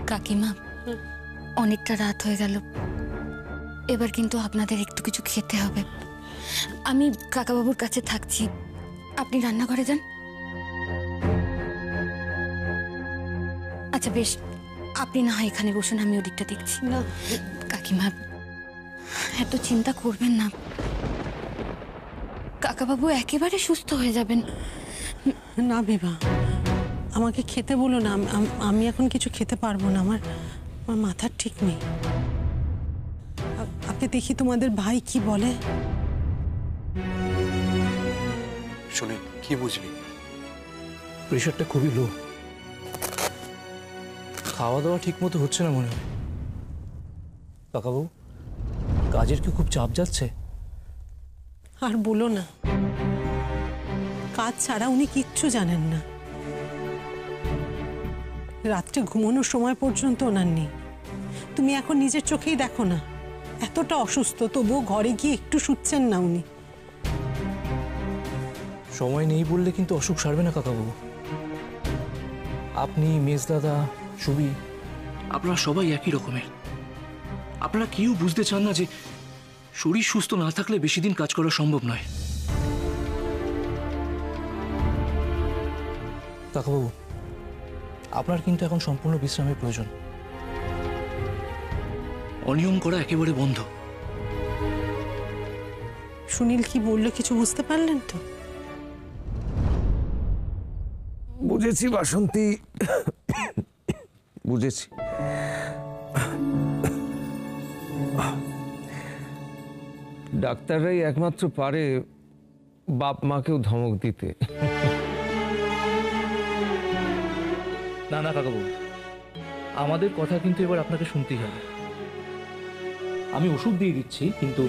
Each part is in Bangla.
কাকিমা, অনেকটা রাত হয়ে গেল, এবার কিন্তু আপনাদের একটু কিছু খেতে হবে। আমি কাকাবাবুর কাছে থাকছি, আপনি রান্নাঘরে যান। আচ্ছা বেশ, আপনি না হয় এখানে বসুন, আমি ওদিকটা দেখছি। না কাকিমা, এত চিন্তা করবেন না, কাকাবাবু একেবারে সুস্থ হয়ে যাবেন। না বিভা, আমাকে খেতে বলো না, আমি এখন কিছু খেতে পারবো না, আমার মাথার ঠিক নেই। আগে দেখি তোমাদের ভাই কি বলে। শুনে কি বুঝলি? প্রেশারটা খুবই লো, খাওয়া দাওয়া ঠিক মতো হচ্ছে না মনে হয়। কাকাবাবু, কাজের কি খুব চাপ যাচ্ছে? আর বলো না, কাজ ছাড়া উনি কিচ্ছু জানেন না। রাত্রে ঘুমানোর সময় পর্যন্ত ওনার নেই। তুমি এখন নিজের চোখেই দেখো না, এতটা অসুস্থ, তবুও ঘরে গিয়ে একটু শুচ্ছেন না উনি। সময় নেই বললে কিন্তু অসুখ সারবে না কাকাবাবু। আপনি, মেজদাদা, সুবি, আপনারা সবাই একই রকমের। আপনারা কেউ বুঝতে চান না যে শরীর সুস্থ না থাকলে বেশি দিন কাজ করা সম্ভব নয়। কাকাবাবু, আপনার কিন্তু এখন সম্পূর্ণ বিশ্রামের প্রয়োজন। অনিয়ম করা একেবারে বন্ধ। সুনীল কি বললো কিছু বুঝতে পারলেন তো? বুঝেছি বাসন্তী, বুঝেছি। ডাক্তাররাই একমাত্র পারে বাপ মাকেও ধমক দিতে। না না কাকাবাবু, আমাদের কথা কিন্তু এবার আপনাকে শুনতেই হবে। আমি ওষুধ দিয়ে দিচ্ছি, কিন্তু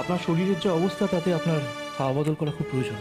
আপনার শরীরের যে অবস্থা তাতে আপনার খাওয়া বদল করা খুব প্রয়োজন।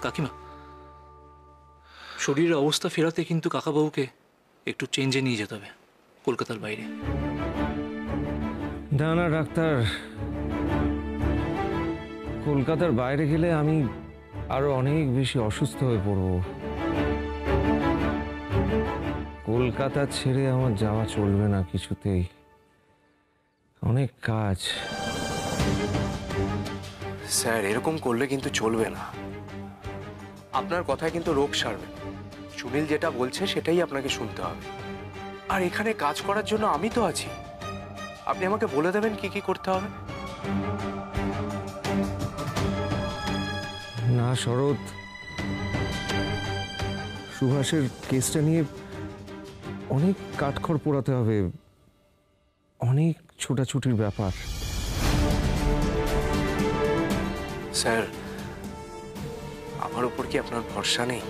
কাকিমা, শরীরের অবস্থা ফেরাতে কিন্তু কাকাবাবুকে একটু চেঞ্জে নিয়ে যেতে হবে, কলকাতার বাইরে। না না ডাক্তার, কলকাতার বাইরে গেলে আমি আরো অনেক বেশি অসুস্থ হয়ে পড়ব। কলকাতা ছেড়ে আমার যাওয়া চলবে না কিছুতেই, অনেক কাজ। স্যার, এরকম করলে কিন্তু চলবে না। আপনার কথায় কিন্তু রোগ সারবে। সুনীল যেটা বলছে সেটাই আপনাকে শুনতে হবে। আর এখানে কাজ করার জন্য আমি তো আছি। আপনি আমাকে বলে দেবেন কি কি করতে হবে। না শরৎ, সুভাষের কেসটা নিয়ে অনেক কাঠখড় পোড়াতে হবে, অনেক ছোটাছুটির ব্যাপার। স্যার, আমার উপর কি আপনার ভরসা নেই?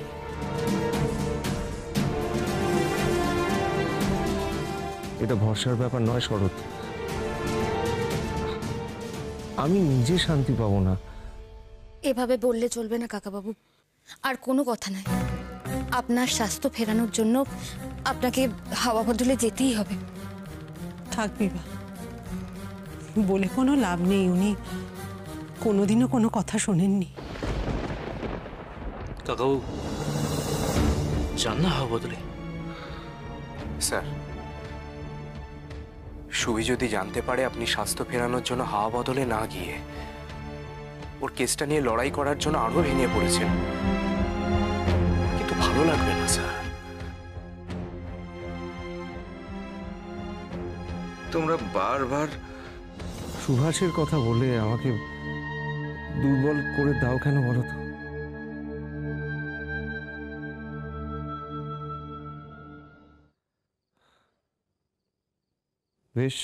এটা ভরসার ব্যাপার নয় শরৎ, আমি নিজে শান্তি পাবো না। এভাবে বললে চলবে না কাকাবাবু, আর কোনো কথা নাই। আপনার স্বাস্থ্য ফেরানোর জন্য আপনাকে হাওয়া বদলে যেতেই হবে। থাক বিভা, বলে কোনো লাভ নেই। উনি কোনোদিনও কোনো কথা শোনেননি। কাকাবাবু, যান না হাওয়া বদলে। স্যার, সুবি যদি জানতে পারে আপনি স্বাস্থ্য ফেরানোর জন্য হাওয়া বদলে না গিয়ে ওর কেসটা নিয়ে লড়াই করার জন্য আরো ভেঙে পড়েছেন, কিন্তু ভালো লাগবে না স্যার। তোমরা বারবার সুভাষের কথা বলে আমাকে দুর্বল করে দাও কেন বলো তো? বেশ,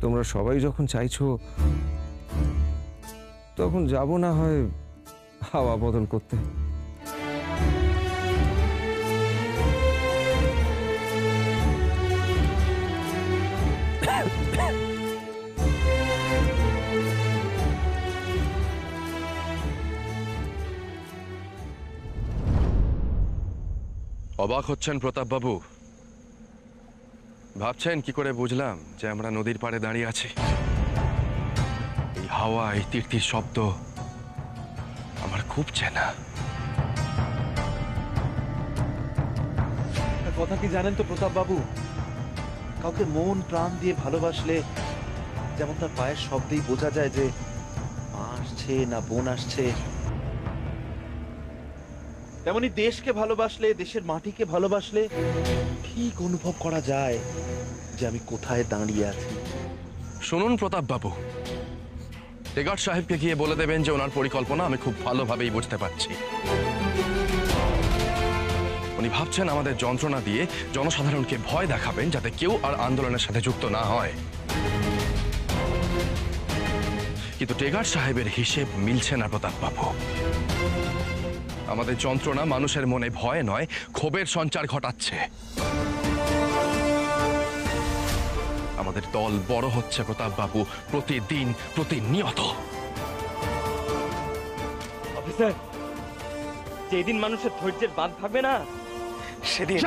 তোমরা সবাই যখন চাইছো তখন যাব না হয় হাওয়া বদল করতে। অবাক হচ্ছেন প্রতাপ বাবু? ভাবছেন কি করে বুঝলাম যে আমরা নদীর পাড়ে দাঁড়িয়ে আছি? এই হাওয়া, এই তীর্থির শব্দ, খুব চেনা। কথা কি জানেন তো প্রতাপ বাবু, কাউকে মন প্রাণ দিয়ে ভালোবাসলে যেমন তার পায়ের শব্দেই বোঝা যায় যে মা আসছে না বোন আসছে, তেমনি দেশকে ভালোবাসলে, দেশের মাটিকে ভালোবাসলে ঠিক অনুভব করা যায় যে আমি কোথায় দাঁড়িয়ে আছি। শুনুন প্রতাপ বাবু, টেগার সাহেবকে গিয়ে বলে দেবেন যে ওনার পরিকল্পনা আমি খুব ভালোভাবেই বুঝতে পারছি। উনি ভাবছেন আমাদের যন্ত্রণা দিয়ে জনসাধারণকে ভয় দেখাবেন যাতে কেউ আর আন্দোলনের সাথে যুক্ত না হয়। কিন্তু টেগার সাহেবের হিসেব মিলছে না প্রতাপ বাবু। আমাদের যন্ত্রণা মানুষের মনে ভয় নয়, ক্ষোভের সঞ্চার ঘটাচ্ছে। আমাদের দল বড় হচ্ছে প্রতাপ বাবু, প্রতিদিন, প্রতিনিয়ত। অফিসার, যেদিন মানুষের ধৈর্যের বাঁধ থাকবে না সেদিন।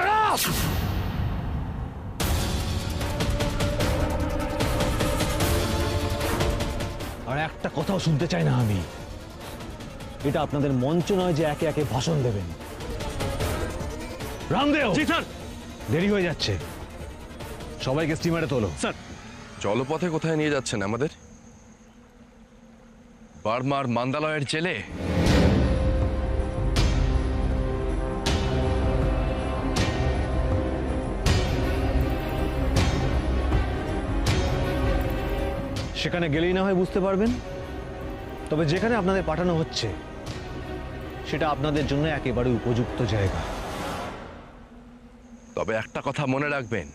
আর একটা কথাও শুনতে চাই না আমি। এটা আপনাদের মঞ্চ নয় যে একে একে ভাষণ দেবেন। রামদেও, জি স্যার, দেরি হয়ে যাচ্ছে, সবাইকে স্টিমারে তোলো। স্যার, জলপথে কোথায় নিয়ে যাচ্ছেন আমাদের? বার্মার মান্দালয়ের জেলে? সেখানে গেলেই না হয় বুঝতে পারবেন। তবে যেখানে আপনাদের পাঠানো হচ্ছে সেটা আপনাদের জন্য একেবারে উপযুক্ত জায়গা। তবে একটা কথা মনে রাখবেন,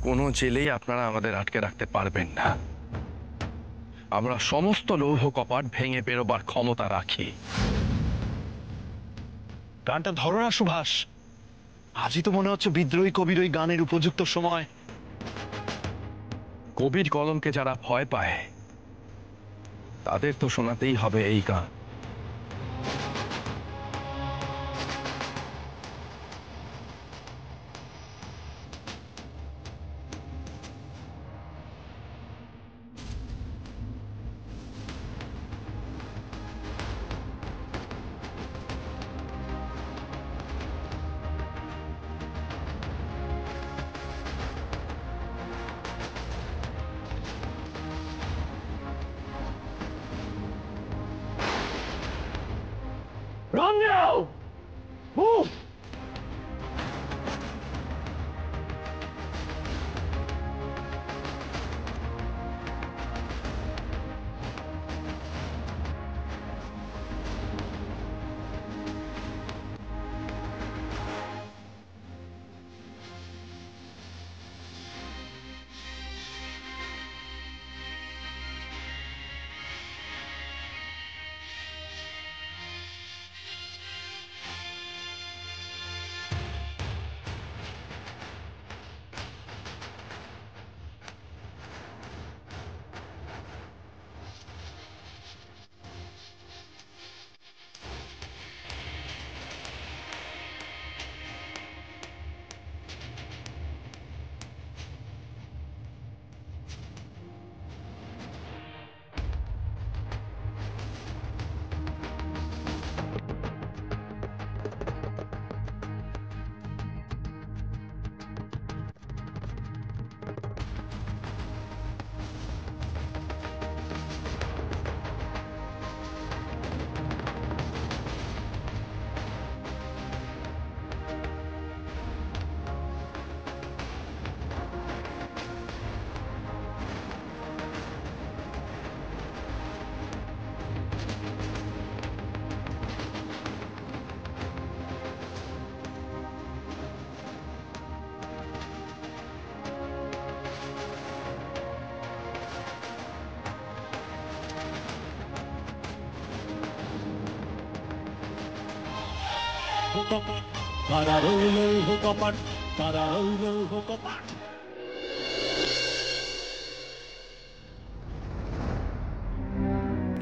কোনো জেলেই আপনারা আমাদের আটকে রাখতে পারবেন না। আমরা সমস্ত লৌহ কপাট ভেঙে বেরোবার ক্ষমতা রাখি। গানটা ধরো না সুভাষ, আজই তো মনে হচ্ছে বিদ্রোহী কবির ওই গানের উপযুক্ত সময়। কবির কলমকে যারা ভয় পায় তাদের তো শোনাতেই হবে এই গান। Run now! Move!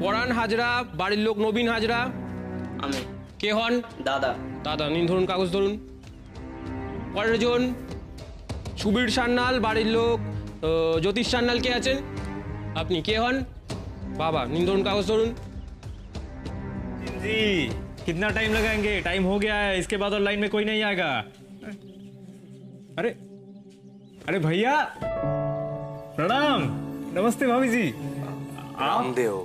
পরাণ হাজরা, বাড়ির লোক নবীন হাজরা। আমি। কে হন? দাদা। দাদা, নিন ধরুন কাগজ ধরুন। পরের জন সুবীর সান্যাল, বাড়ির লোক জ্যোতিষ সান্যাল। কে আছেন? আপনি কে হন? বাবা, নিন ধরুন কাগজ ধরুন। जी कितना टाइम लगाएंगे? टाइम हो गया है, इसके बाद और लाइन में कोई नहीं आएगा। अरे अरे भैया प्रणाम। नमस्ते भाभी जी। रामदेव।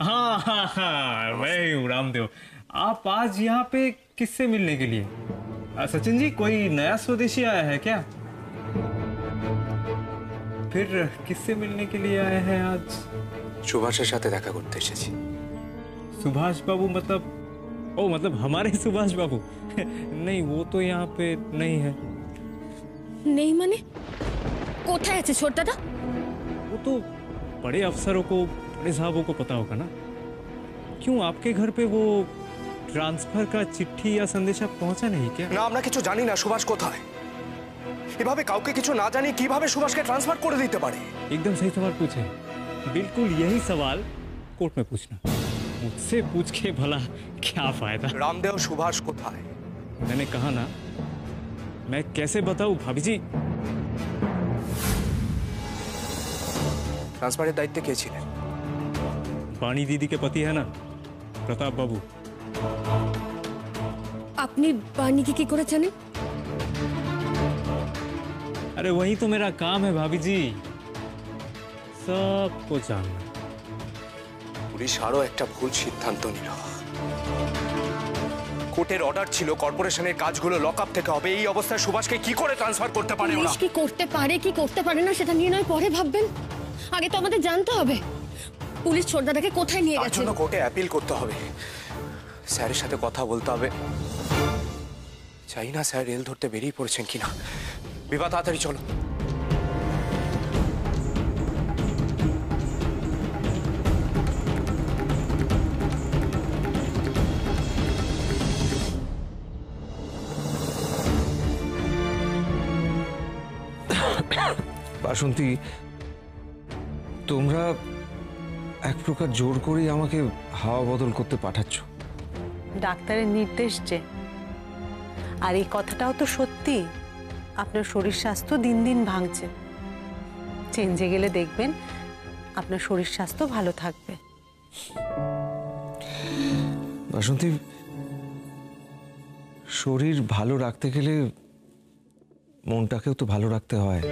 हाँ हाँ हाँ, मैं ही हूँ रामदेव। आप आज यहाँ पे किससे मिलने के लिए? सचिन जी, कोई नया स्वदेशी आया है क्या? फिर किससे मिलने के लिए आए हैं आज? সুভাষের সাথে দেখা করতে এসেছি। सुभाष बाबू मतलब, ओ मतलब हमारे सुभाष बाबू? नहीं, वो तो यहाँ पे नहीं है। নেই মানে কোথায় আছে ছোট দাদা? वो तो बड़े अफसरों को, बड़े साहबों को पता होगा ना। क्यों आपके घर पे वो ट्रांसफर का चिट्ठी या संदेशा पहुंचा नहीं क्या? না, আমরা কিছু জানি না সুভাষ কোথায়। এভাবে কাউকে কিছু না জানি কিভাবে সুভাষকে ট্রান্সফার করে দিতে পারে? एकदम सही सवाल पूछे। बिल्कुल यही सवाल कोर्ट में पूछना। मुझसे पूछ के भला क्या फायदा? রামদেव সুভাষ কোথায়? मैंने कहा ना, मैं कैसे बताऊं भाभी जी? ট্রান্সফারের দায়িত্বে কে ছিলেন? वाणी दीदी के पति है ना, प्रताप बाबू। আপনি বাণীকে কি করে জানেন? अरे वही तो मेरा काम है भाभी जी, सबको जानना। পুলিশ আরো একটা ভুল সিদ্ধান্ত নিল। কোর্টের অর্ডার ছিল কর্পোরেশনের কাজগুলো লকআপ থেকে হবে। এই অবস্থায় সুভাষকে কি করে ট্রান্সফার করতে পারে ওরা? পুলিশ কি করতে পারে কি করতে পারে না সেটা নিয়ে নয় পরে ভাববেন। আগে তো আমাদের জানতে হবে পুলিশ ছোট দাদাকে কোথায় নিয়ে তার গেছে। জন্য কোর্টে অ্যাপিল করতে হবে, স্যারের সাথে কথা বলতে হবে। চাই না স্যার রেল ধরতে বেরিয়ে পড়েছেন কিনা। বিভা তাড়াতাড়ি চলো। বাসন্তী, তোমরা এক প্রকার জোর করেই আমাকে হাওয়া বদল করতে পাঠাচ্ছ। ডাক্তারের নির্দেশ যে, আর এই কথাটাও তো সত্যি। আপনার শরীর স্বাস্থ্য দিন দিন ভাঙছে। চেঞ্জে গেলে দেখবেন আপনার শরীর স্বাস্থ্য ভালো থাকবে। বাসন্তী, শরীর ভালো রাখতে গেলে মনটাকেও তো ভালো রাখতে হয়।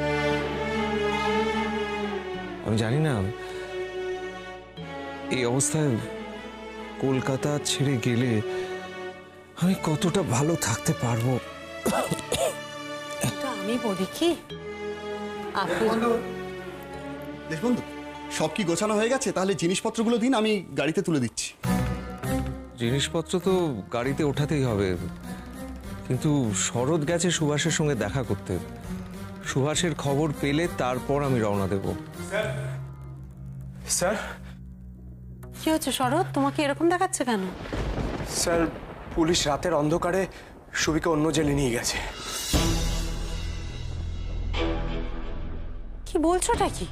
আমি জানি না এই অবস্থায় কলকাতা ছেড়ে গেলে আমি কতটা ভালো থাকতে পারবো। আমি বলি কি, আপনি দেশবন্ধু, সব কি গোছানো হয়ে গেছে? তাহলে জিনিসপত্রগুলো দিন, আমি গাড়িতে তুলে দিচ্ছি। জিনিসপত্র তো গাড়িতে ওঠাতেই হবে, কিন্তু শরৎ গেছে সুভাষের সঙ্গে দেখা করতে। সুভাষের খবর পেলে তারপর আমি রওনা দেব। স্যার, কি হচ্ছে শরৎ? তোমাকে এরকম দেখাচ্ছে কেন? স্যার, পুলিশ রাতের অন্ধকারে সুবিকে অন্য জেলে নিয়ে গেছে। কি বলছোটা কি?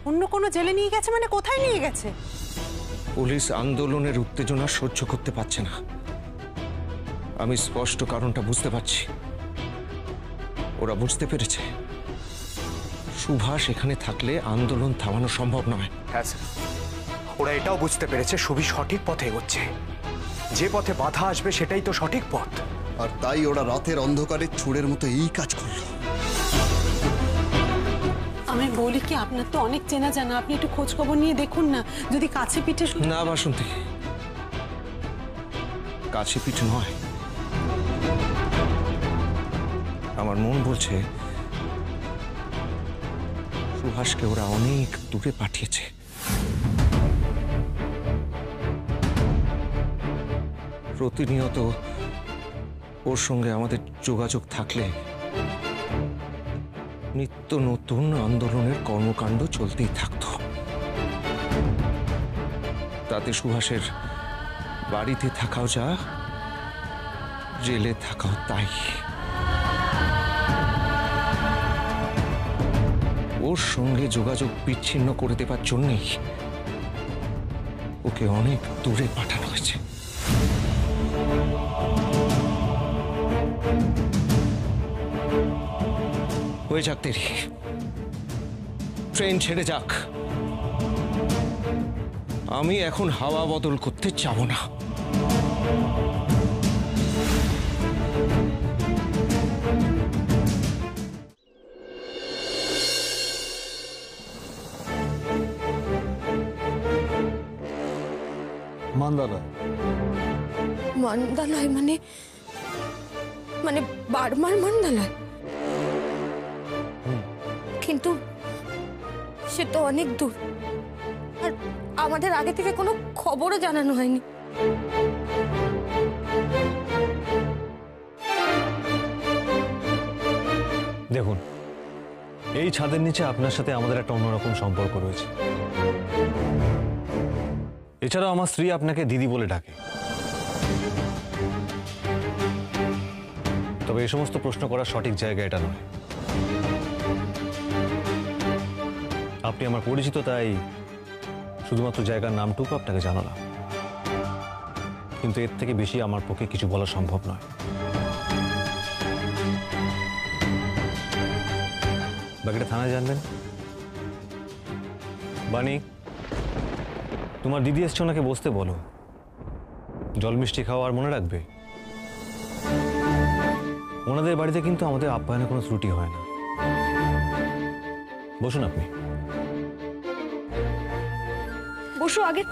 অন্য কোনো জেলে নিয়ে গেছে মানে কোথায় নিয়ে গেছে? পুলিশ আন্দোলনের উত্তেজনা সহ্য করতে পারছে না। আমি স্পষ্ট কারণটা বুঝতে পারছি। ওরা বুঝতে পেরেছে সুভাষ এখানে থাকলে আন্দোলন থামানো সম্ভব নয়। হ্যাঁ স্যার, ওরা এটাও বুঝতে পেরেছে সুবি সঠিক পথে এগোচ্ছে। যে পথে বাধা আসবে সেটাই তো সঠিক পথ। আর তাই ওরা রাতের অন্ধকারে চোরের মতো এই কাজ করলো। আমি বলি কি, আপনার তো অনেক চেনা জানা, আপনি একটু খোঁজ খবর নিয়ে দেখুন না, যদি কাছে পিঠে। না বাসন্তী, কাছে পিঠ নয়। আমার মন বলছে সুভাষকে ওরা অনেক দূরে পাঠিয়েছে। প্রতিনিয়ত ওর সঙ্গে আমাদের যোগাযোগ থাকলে নিত্য নতুন আন্দোলনের কর্মকাণ্ড চলতেই থাকত। তাতে সুভাষের বাড়িতে থাকাও যা, জেলে থাকাও তাই। ওর সঙ্গে যোগাযোগ বিচ্ছিন্ন করে দেবার জন্যই ওকে অনেক দূরে পাঠানো হয়েছে। হয়ে যাক দেরি, ট্রেন ছেড়ে যাক। আমি এখন হাওয়া বদল করতে যাব না। মান্দালয়। মান্দালয় মানে মানে বার্মার মান্দালয়? কিন্তু সে তো অনেক দূর, আর আমাদের আগে থেকে কোনো খবরও জানানো হয়নি। দেখুন, এই ছাদের নিচে আপনার সাথে আমাদের একটা অন্যরকম সম্পর্ক রয়েছে। এছাড়াও আমার স্ত্রী আপনাকে দিদি বলে ডাকে। তবে এই সমস্ত প্রশ্ন করার সঠিক জায়গা এটা নয়। আপনি আমার পরিচিত, তাই শুধুমাত্র জায়গার নামটুকু আপনাকে জানালাম, কিন্তু এর থেকে বেশি আমার পক্ষে কিছু বলা সম্ভব নয়। বাকিটা থানায় জানবেন। বাণী, তোমার দিদি এসছে, ওনাকে বসতে বলো। জল মিষ্টি খাওয়া আর মনে রাখবে, ওনাদের বাড়িতে কিন্তু আমাদের আপ্যায়নে কোনো ত্রুটি হয় না। বসুন আপনি। বসো, আগে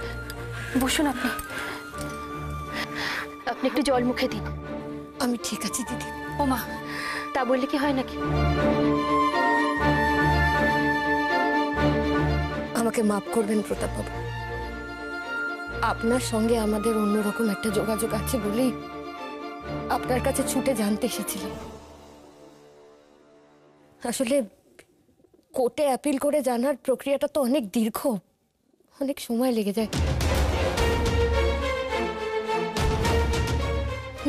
বসুন আপনি। আপনি একটু জল মুখে দিন। আমি ঠিক আছি দিদি। ওমা, তা বললে কি হয় নাকি? আমাকে মাফ করবেন প্রতাপ বাবু, আপনার সঙ্গে আমাদের অন্যরকম একটা যোগাযোগ আছে বলেই আপনার কাছে ছুটে জানতে এসেছিলাম। আসলে কোর্টে অ্যাপিল করে জানার প্রক্রিয়াটা তো অনেক দীর্ঘ, অনেক সময় লেগে যায়।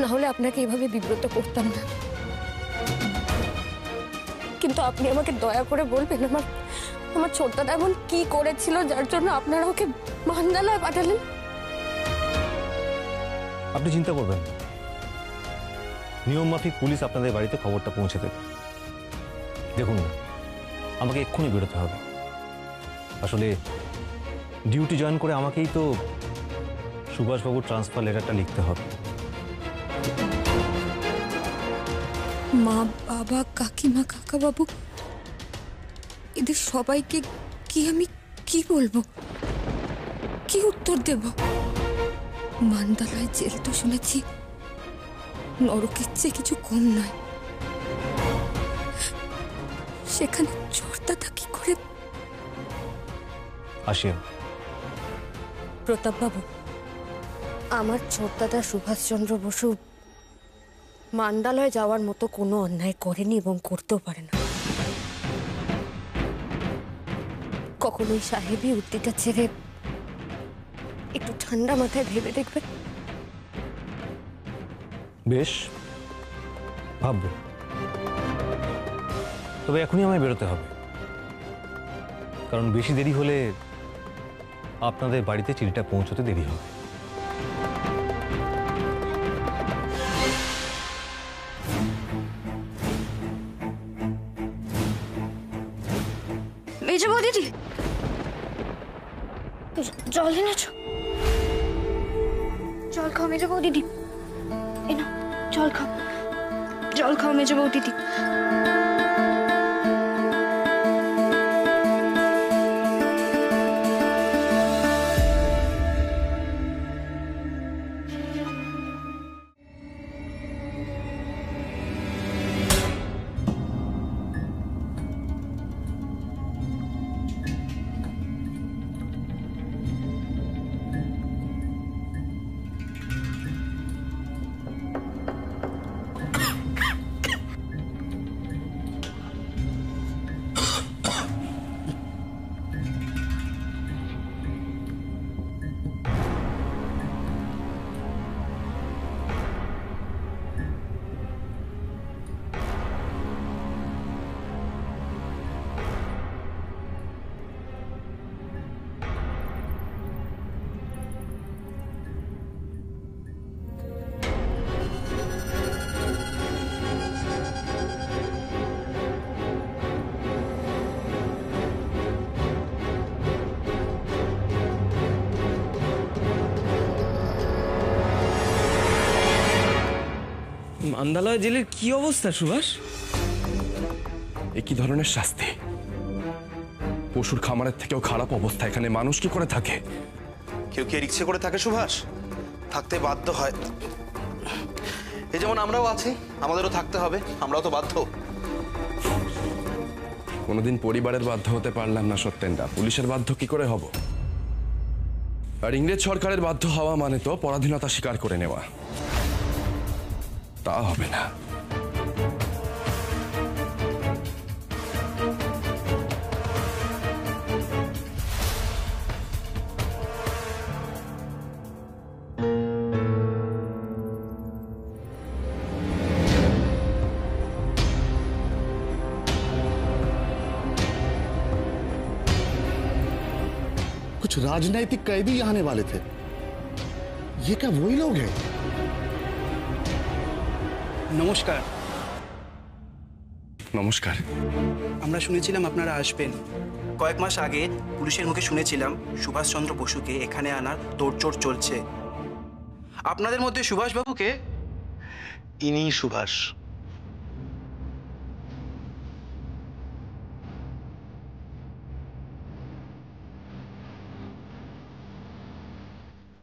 না হলে আপনাকে এভাবে বিব্রত করতাম না। কিন্তু আপনি আমাকে দয়া করে বলবেন, আমার ছোটদাদা এমন কি করেছিল যার জন্য আপনারা ওকে মান্দালয় পাঠালেন? আপনি চিন্তা করবেন না, নিয়ম মাফিক পুলিশ আপনাদের বাড়িতে খবরটা পৌঁছে দেবে। দেখুন না, আমাকে এক্ষুনি বেরোতে হবে। আসলে ডিউটি জয়েন করে আমাকেই তো সুভাষবাবুর ট্রান্সফার লেটারটা লিখতে হবে। মা, বাবা, কাকিমা, কাকাবাবু, এদের সবাইকে কি আমি কি বলবো, কি উত্তর দেব? মান্দালয় জেল তো শুনেছি নরকের চেয়ে কিছু কম নয়, সেখানে চোরদাদা কি করে? আসিয়া, প্রতাপ বাবু, আমার ছোটদাদা সুভাষচন্দ্র বসু মান্দালয় যাওয়ার মতো কোনো অন্যায় করেনি এবং করতেও পারে না। কখনোই সাহেবী উক্তিটা ছেড়ে একটু ঠান্ডা মাথায় ভেবে দেখবে। বেশ, ভাববো। তবে এখনই আমায় বেরোতে হবে, কারণ বেশি দেরি হলে আপনাদের বাড়িতে চিঠিটা পৌঁছতে দেরি হবে। মেজো বৌদিদি, জল এনেছ? জল খাও মেজো বৌদিদি, এনো জল খাও, জল খাও মেজো বৌদিদি। মান্দালয় জেলের কি অবস্থা সুভাষ? এ কি ধরনের শাস্তি? পশুর খামারের থেকেও খারাপ অবস্থা। এখানে মানুষ কি করে থাকে? কেউ কি এর ইচ্ছে করে থাকে সুভাষ? থাকতে বাধ্য হয়। এই যেমন আমরাও আছি, আমাদেরও থাকতে হবে, আমরাও তো বাধ্য। কোনোদিন পরিবারের বাধ্য হতে পারলাম না সত্যেনদা, পুলিশের বাধ্য কি করে হব? আর ইংরেজ সরকারের বাধ্য হওয়া মানে তো পরাধীনতা স্বীকার করে নেওয়া। তা হবে না। कुछ राजनैतिक कैदी यहाँ आने वाले थे। ये क्या वही लोग हैं? নমস্কার। নমস্কার। আমরা শুনেছিলাম আপনারা আসবেন। কয়েক মাস আগে পুলিশের মুখে শুনেছিলাম সুভাষচন্দ্র বসুকে এখানে আনার তোড়জোড় চলছে। আপনাদের মধ্যে সুভাষবাবুকে? ইনি সুভাষ।